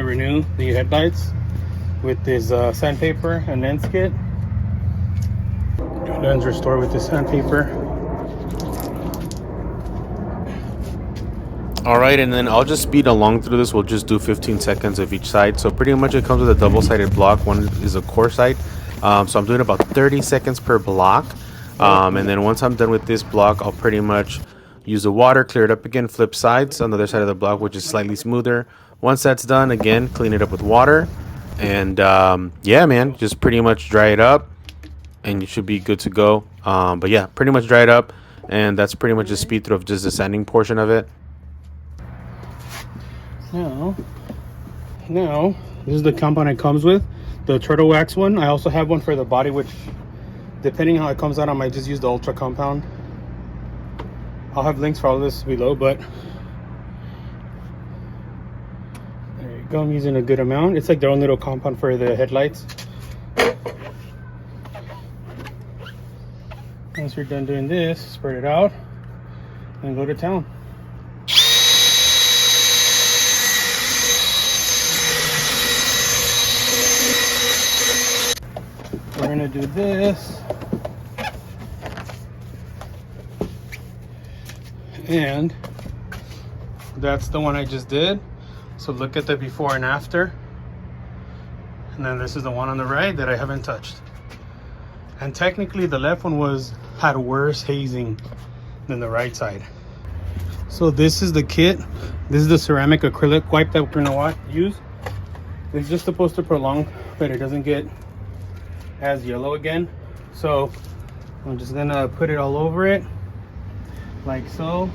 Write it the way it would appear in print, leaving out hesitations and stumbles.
gonna renew the headlights with this sandpaper and lens kit. Lens restore with this sandpaper. All right, and then I'll just speed along through this. We'll just do 15 seconds of each side. So pretty much it comes with a double-sided block. One is a core side. So I'm doing about 30 seconds per block. And then once I'm done with this block, I'll pretty much use the water, clear it up again, flip sides on the other side of the block, which is slightly smoother. Once that's done, again, clean it up with water. And yeah, man, just pretty much dry it up and you should be good to go. But yeah, pretty much dry it up. And that's pretty much the speed through of just the sanding portion of it. Now, this is the compound it comes with, the turtle wax one. I also have one for the body, which depending how it comes out, I might just use the ultra compound. I'll have links for all this below, but there you go. I'm using a good amount. It's like their own little compound for the headlights. Once you're done doing this, spread it out and go to town. We're gonna do this, and that's the one I just did. So look at the before and after, and then this is the one on the right that I haven't touched. And technically the left one had worse hazing than the right side. So this is the kit. This is the ceramic acrylic wipe that we're gonna use. It's just supposed to prolong that it doesn't get as yellow again. So I'm just gonna put it all over it like so.